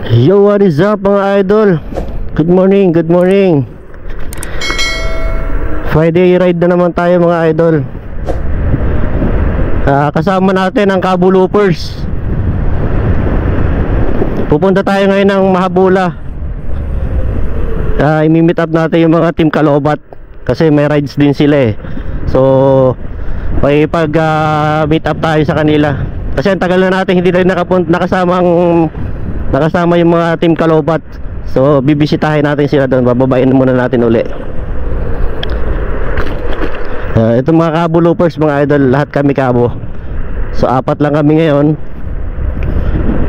Yo, what is up mga idol? Good morning, good morning. Friday ride na naman tayo mga idol. Kasama natin ang Cabo Loopers. Pupunta tayo ngayon ng Mahabula. I-meet up natin yung mga Team Kalobat kasi may rides din sila eh. So may meet up tayo sa kanila. Kasi ang tagal na natin hindi tayo nakasama yung mga Team Kalobat. So bibisitahin natin sila doon. Bababain muna natin uli. Ito mga Cabo Loopers mga idol, lahat kami Cabo. So 4 lang kami ngayon.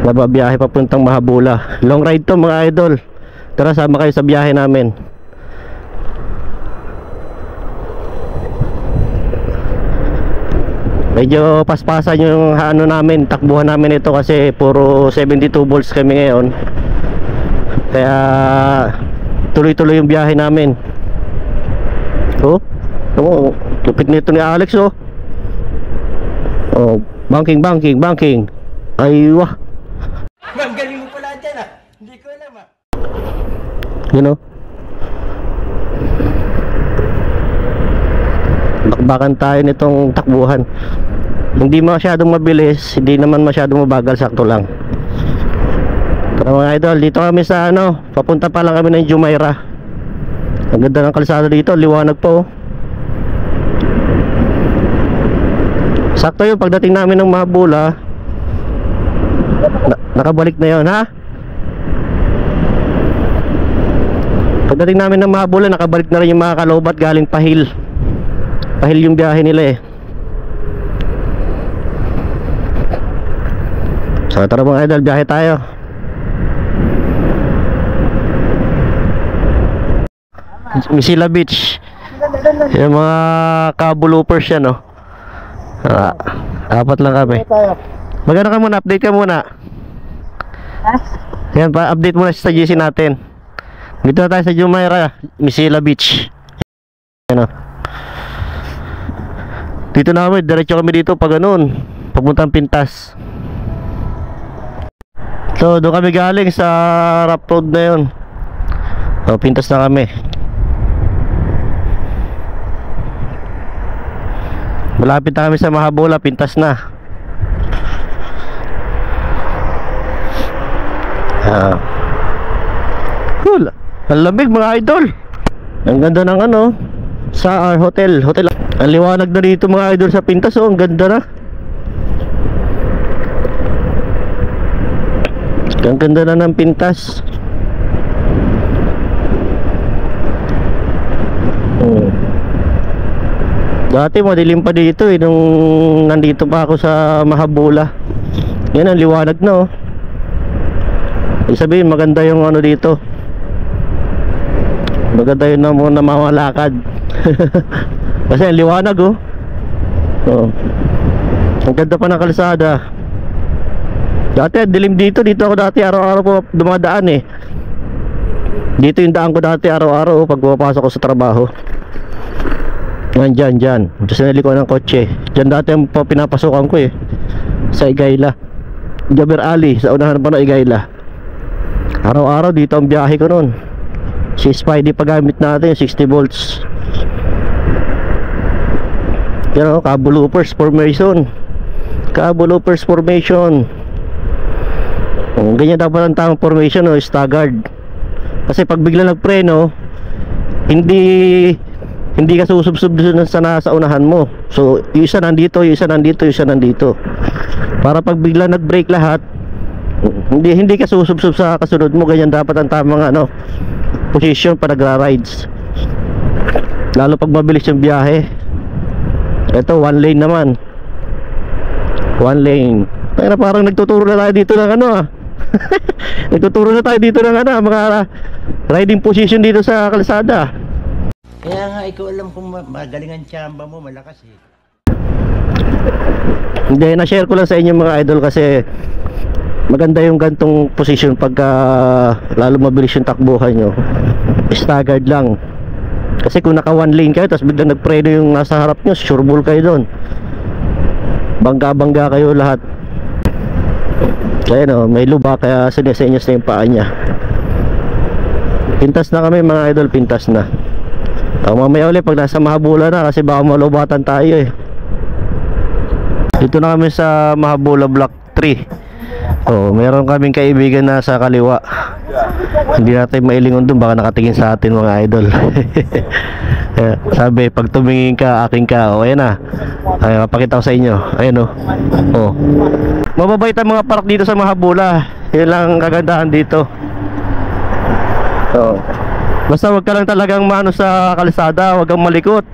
Nababiyahe papuntang Mahabula. Long ride to mga idol. Tara, sama kayo sa biyahe namin. Medyo paspasan yung ano namin, takbuhan namin ito kasi puro 72 volts kami ngayon. Kaya tuloy-tuloy yung biyahe namin. Oh, lupit nito ni Alex oh. Oh, banking. Aywa. Ang galing mo pala dyan ah. Hindi ko alam ah. You know, bakbakan tayo nitong takbuhan. Hindi masyadong mabilis, hindi naman masyadong mabagal, sakto lang. Pero mga idol, dito kami sa papunta pa lang kami ng Jumeirah. Ang ganda ng kalsada dito, liwanag po. Sakto yun, pagdating namin ng Mahabula, nakabalik na yun ha. Pagdating namin ng Mahabula, nakabalik na rin yung mga Kalobat galing Pahil yung biyahe nila eh. So tara mga idol, biyahe tayo. Misila Beach. Yung mga Cabo Loopers yan oh. 4 lang kami. Maganda ka muna, update ka muna. Yan pa, update muna sa GC natin. Dito na tayo sa Jumeirah, Misila Beach. Yan oh. Dito na kami, diretso kami dito pag ganun, papuntang Pintas. So doon kami galing sa rough road na yun. So Pintas na kami. Malapit na kami sa Mahabula, Pintas na. Cool. Ang lamig mga idol. Ang ganda ng sa hotel. Ang liwanag na dito mga idol sa Pintas oh, ang ganda na. Ang ganda na ng Pintas. Dati madilim pa dito eh nung nandito pa ako sa Mahabula. Yan ang liwanag na oh. Ibig sabihin maganda yung dito. Maganda yun na muna mamalakad. Kasi ang liwanag oh. Oh. Ang ganda pa ng kalsada. Dati dilim dito ako dati araw-araw po dumadaan eh. Dito yung daan ko dati araw-araw pag pumapasok ko sa trabaho. Dyan sa naliko ng kotse. Dyan dati ang pinapasokan ko eh, sa Igayla, Jaber Ali, sa unahan pa ng Igayla. Araw-araw dito ang biyahe ko noon. Si Spidey paggamit natin 60 volts. Yan o, Cabo Loopers Formation. Ganyan dapat ang tamang formation o, staggered. Kasi pag bigla nagpreno, hindi ka susubsub sa nasa unahan mo. So yung isa nandito, yung isa nandito. Para pag bigla nag-brake lahat, hindi ka susubsub sa kasunod mo. Ganyan dapat ang tamang position para nagra-rides. Lalo pag mabilis yung biyahe. Ito one lane naman. Kaya parang nagtuturo na tayo dito ng nagtuturo na tayo dito ng mga riding position dito sa kalsada. Kaya nga ikaw alam kung magaling ang tsamba mo, malakas eh. Hindi, na-share ko lang sa inyo mga idol kasi maganda yung gantong position pagka lalo mabilis yung takbuhan nyo. Staggered lang. Kasi kung naka one lane kayo tapos biglang nagpreno yung nasa harap nyo, sureball kayo doon. Bangga kayo lahat. So ayan o, may lubak kaya sinesenyas na yung paa niya. Pintas na kami mga idol, pintas na. Mamaya ulit pag nasa Mahabula na, kasi baka malubatan tayo eh. Dito na kami sa Mahabula Block 3. Meron kaming kaibigan na sa kaliwa. Hindi natin mailingon dun, baka nakatingin sa atin mga idol. Sabi, pag tumingin ka, aking ka. Ayan na. Ay, mapakita ko sa inyo. Ayan o. Mababait ang mga park dito sa Mahabula. Yun lang ang kagandahan dito. Basta wag ka lang talagang maano sa kalsada, wag kang malikot.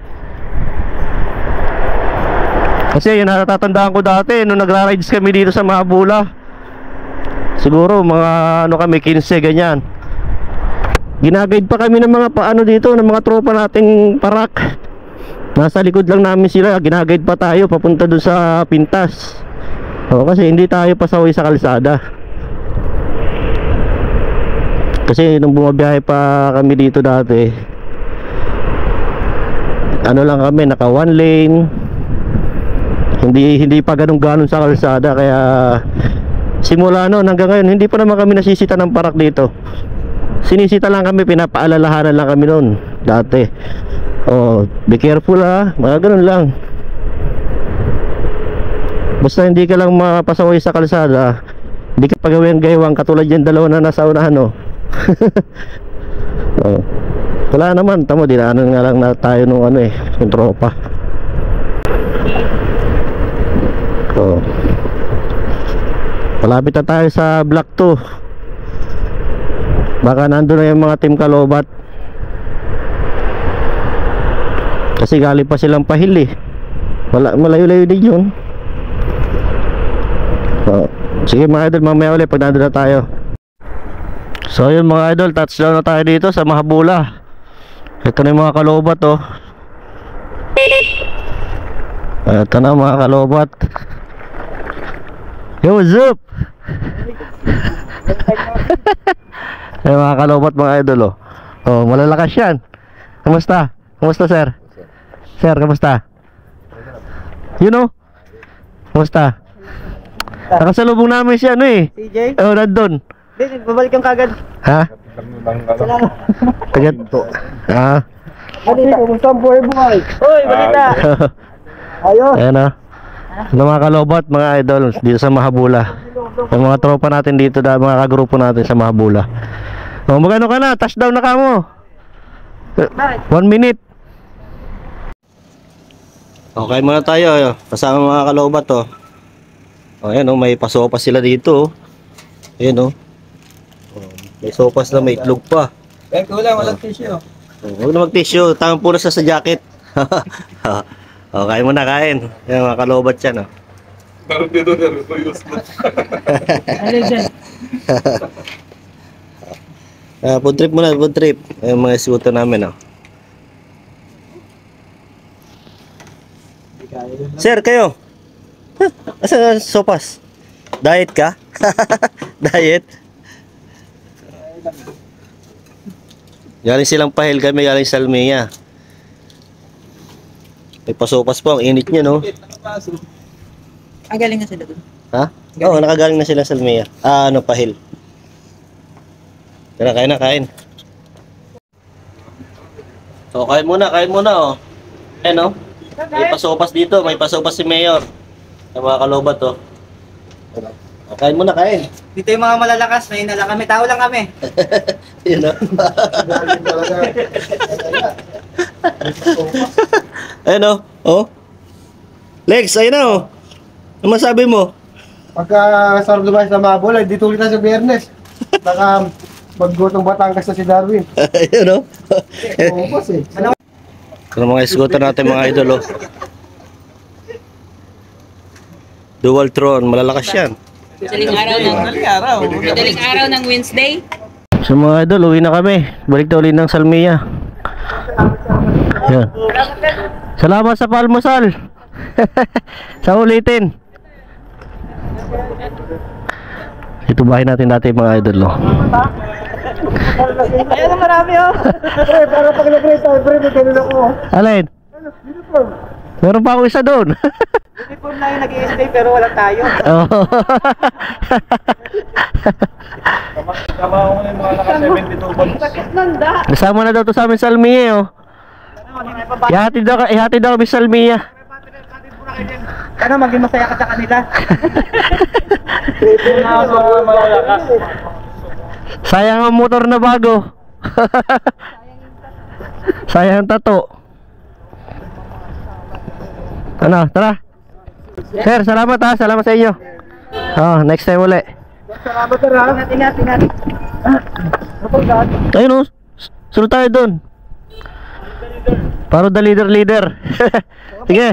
Kasi yun natatandaan ko dati nung nagra-rides kami dito sa Mahabula. Siguro mga kami 15 ganyan. Ginaguide pa kami ng mga paano dito, ng mga tropa nating parak. Nasa likod lang namin sila, ginaguide pa tayo papunta dun sa Pintas. Kasi hindi tayo pasaway sa kalsada. Kasi nung bumabiyahe pa kami dito dati, ano lang kami, naka one lane. Hindi pa ganun sa kalsada. Kaya simula noon hanggang ngayon hindi pa naman kami nasisita ng parak dito. Sinisita lang kami, pinapaalalahanan lang kami noon dati. Be careful ha, mga ganun lang. Basta hindi ka lang mapasaway sa kalsada, hindi ka pagawin-gaywang katulad yan dalawa na nasa unahan wala naman, tamo dinaanan nga lang na tayo nung yung tropa. Malapit na tayo sa Block 2. Baka nandun na yung mga team Kalobat. Kasi galing pa silang Pahil eh. Malayo-layo din yun. Sige mga idol, mamaya ulit pag nandun na tayo. So yun mga idol, touchdown na tayo dito sa Mahabula. Ito na yung mga Kalobat Ito na mga Kalobat. Yo, what's up? Ay mga Kalobat mga idol malalakas yan. Kamusta? Kamusta sir? Sir, kamusta? You know? Kamusta? Nakasalubong namin siya CJ? nandun. Babalik kang kagad. Ha? Salamat. Tagat. Balita. Kumusta ang buhay? Hoy, balita. Ayos. Ayan mga Kalobat mga idol dito sa Mahabula. Yung mga tropa natin dito, mga kagrupo natin sa Mahabula. Magano ka na? Touchdown na ka mo. 1 minute. Okay muna tayo. Kasama mga Kalobat ayan may pasopas sila dito ayan may sopas na may itlog pa. Walang tissue. Huwag na mag-tissue, tama puro sa jacket. Kain mo na, kain. Yan mga Kalobat yan food trip muna, food trip. Yung mga isuto namin Sir, kayo asan sopas? Diet ka? Diet? Galing silang Pahil, kami galing Salmia. May pasopas po, ang init niya Galing na sila dun. Ha? Oo, nakagaling na sila Salmia. Pahil. Tara, kain na, kain. So, kain muna Ayan may pasopas dito, may pasopas si Mayor. Yung mga Kalobat kain muna, kain. Dito yung mga malalakas, may lang kami. Tao lang kami. Yun Ayan Lex, ayun na Ano masabi mo? Pagka sarap lumay sa Mahabula, dito ulit na sa Biyernes. Baka maggutong Batangas na si Darwin. Ayun Oo, boss Ito mga isgotan natin mga idol Dual Tron, malalakas yan. Madaling araw ng Wednesday. So mga idol, uwi na kami. Balik na ulit ng Salmia. Yan. Salamat sa palmusal. Sa ulitin. Ito bahay natin dati mga idol Ayan na marami Pre, para pag nag-rate tayo, pre, may ganun ako. Alin? Meron pa ako isa doon. Uniform na yung nag-i-stay pero wala tayo. Oo. Tama ko na yung mga naka-72 volts. Kasama na daw to sa amin sa Almia, oh. Ihatid daw kami sa Almia. Ano, maging masaya ka sa kanila. Sayang ang motor na bago. Sayang ang tato. Ano, tara. Sir, salamat ha. Salamat sa inyo. Oh, next time uli. Salamat sir ha. Ingat. Ayun, oh. Sunod tayo dun. Paro the leader. Sige.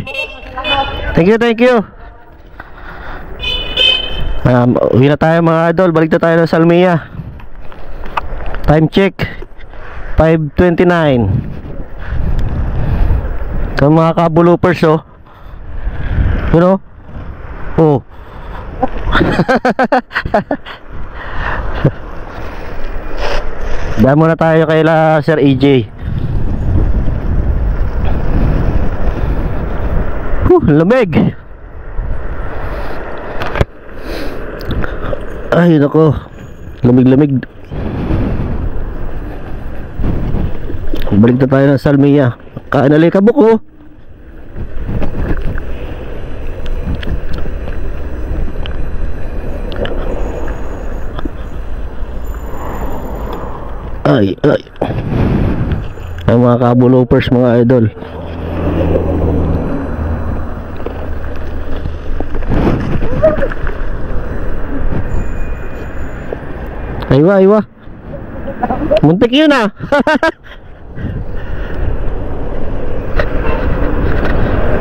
Thank you. Uwi na tayo mga idol. Balik na tayo ng Salmia. Time check 5:29. Ito mga kabulupers, oh. You know? Oh. Dahil muna tayo kay Sir AJ. Lamig. Ay nako, lamig. Balik na tayo ng Salmia. Kain na likabok, oh. Ay ang mga kabulopers mga idol. Aywa. Muntik yun ah.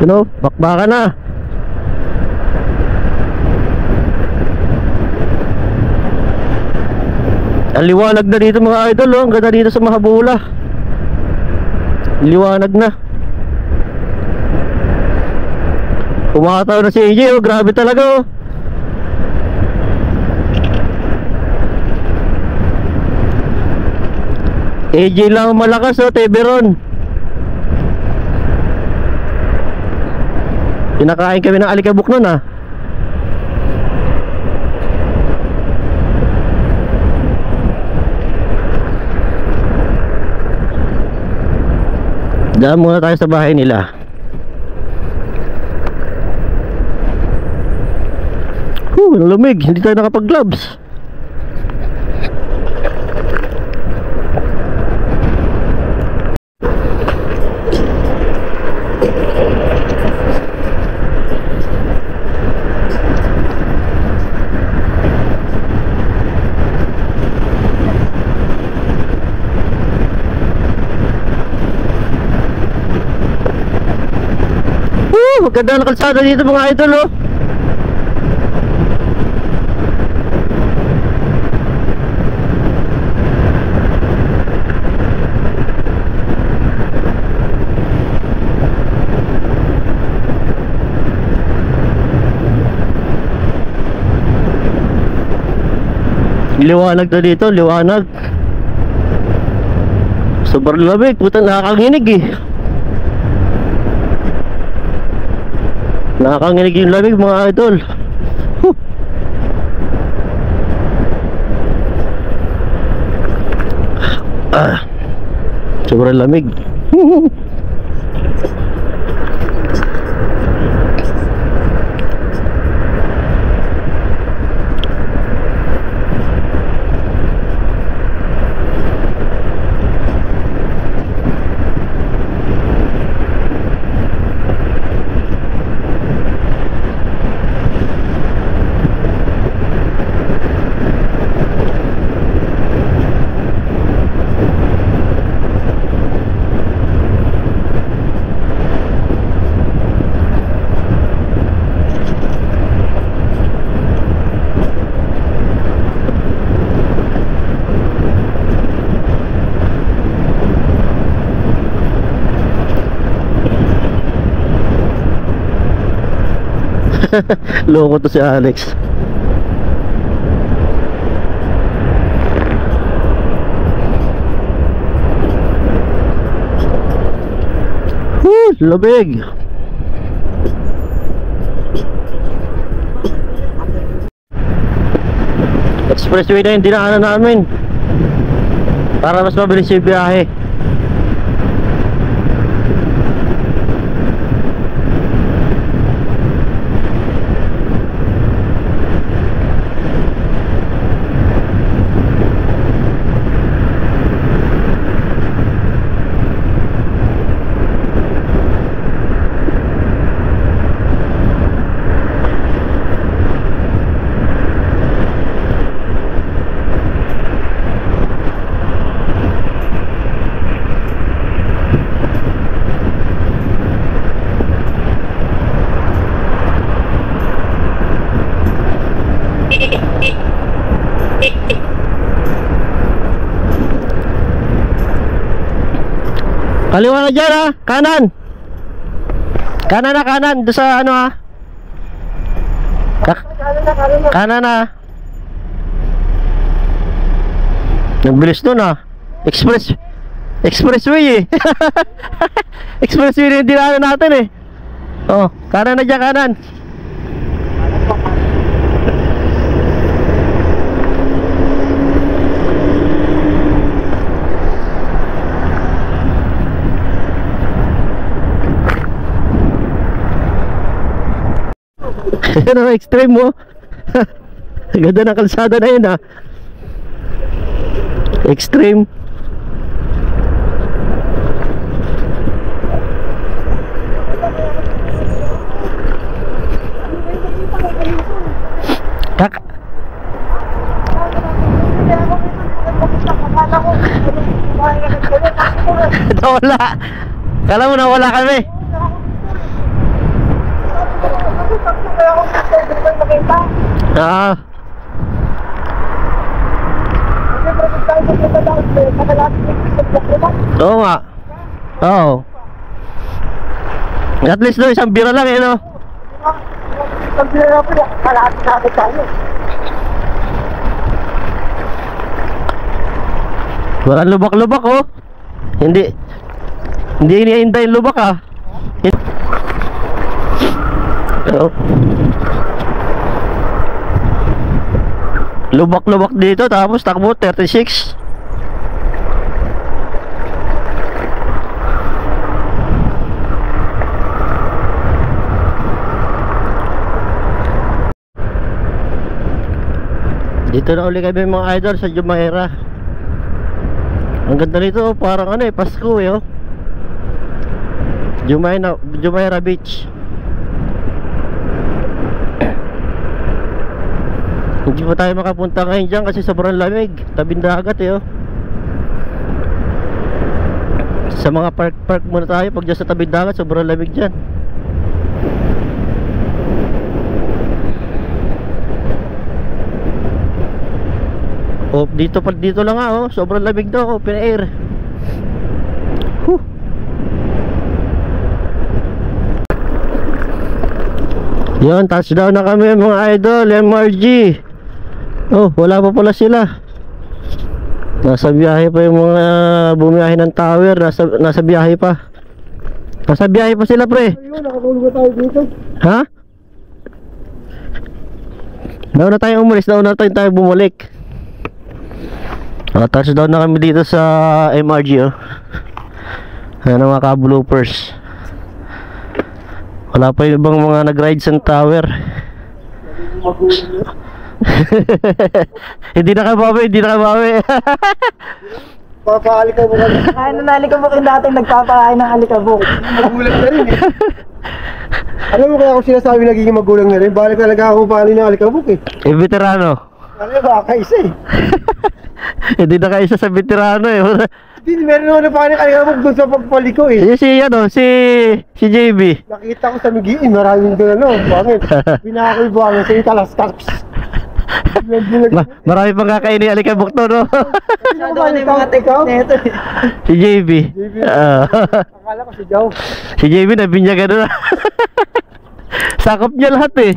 You know, bakbaka na. Ang liwanag na dito mga idol, oh. Ang ganda dito sa Mahabula. Liwanag na. Umataw na si AJ, oh. Grabe talaga, oh. AJ lang malakas, oh, Teberon. Pinakain kami ng alikabok nun, ah. Daan muna tayo sa bahay nila. Ang lamig, hindi tayo nakapag-gloves. Maganda na kalsada dito mga idol, oh. Liwanag na dito, liwanag. Sobrang lamig, puta, nakakanginig eh. Nakakanginig yung lamig mga idol. Sobrang lamig. Loko to si Alex. Labig. Expressway na yung dinaanan namin para mas mabilis yung biyahe. Kaliwa na dyan ha, kanan. Kanan na, kanan. Doon sa ano ha. Kanan na. Nagbilis doon ha. Expressway eh. Expressway na yung dinaanan natin eh. Oh, kanan na dyan, kanan. Ano ang extreme mo? Ganda ng kalsada na yun ha. Extreme. Nawala. Kala mo nawala kami. Ah. Oo nga. Oo. At least no, isang bira lang eh no. Isang bira lang po, kalahati na ako tayo. Walang lubak-lubak oh. Hindi hinihintay yung lubak ah. Oh. Lubak-lubak dito tapos takbo 36. Dito na uli kami mga idol sa Jumeirah. Ang ganda nito oh, parang ano eh, Pasko eh oh. Jumeirah Beach. Hindi pa tayo makapunta ngayon dyan kasi sobrang lamig. Tabing dagat eh oh. Sa mga park muna tayo. Pag dyan sa tabing dagat sobrang lamig dyan. Oh, dito lang nga oh. Sobrang lamig daw, open air. Huh. Yan, touchdown na kami mga idol, MRG. Oh, wala pa pala sila. Nasa biyahe pa yung mga bumiyahe ng tower. Nasa biyahe pa. Nasa biyahe pa sila pre. Ayun, nakatulog tayo dito. Ha? Nauna tayo umalis, nauna tayo bumalik. Touchdown na kami dito sa MRG oh. Ayan ang mga ka-bloopers. Wala pa yung ibang mga nag-ride sa tower. Hindi nakabawi. Papaalikabok ka. Ay, nanalikabok yung dating nagpapakain ng alikabok. Magulang na rin eh. Alam mo kaya ako sinasabi nagiging magulang na rin? Balik talaga ako paano ng alikabok eh. Veterano. Alam mo, baka isa eh. Hindi na kaisa sa veterano eh. Hindi, meron naman na paano ng alikabok doon sa pagpaliko eh. Si JB. Nakita ko sa Migiin, maraming doon ano. Bakit? Pinakakoy buhangin sa italas-talas. Marami pang kakainin alikabok to no. Masyado ka na yung mga teknik nito. Si JB. Akala ko si Jow. Si JB nabinyagan na. Sakop niya lahat eh.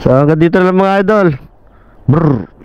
So hanggang dito na lang mga idol. Brr.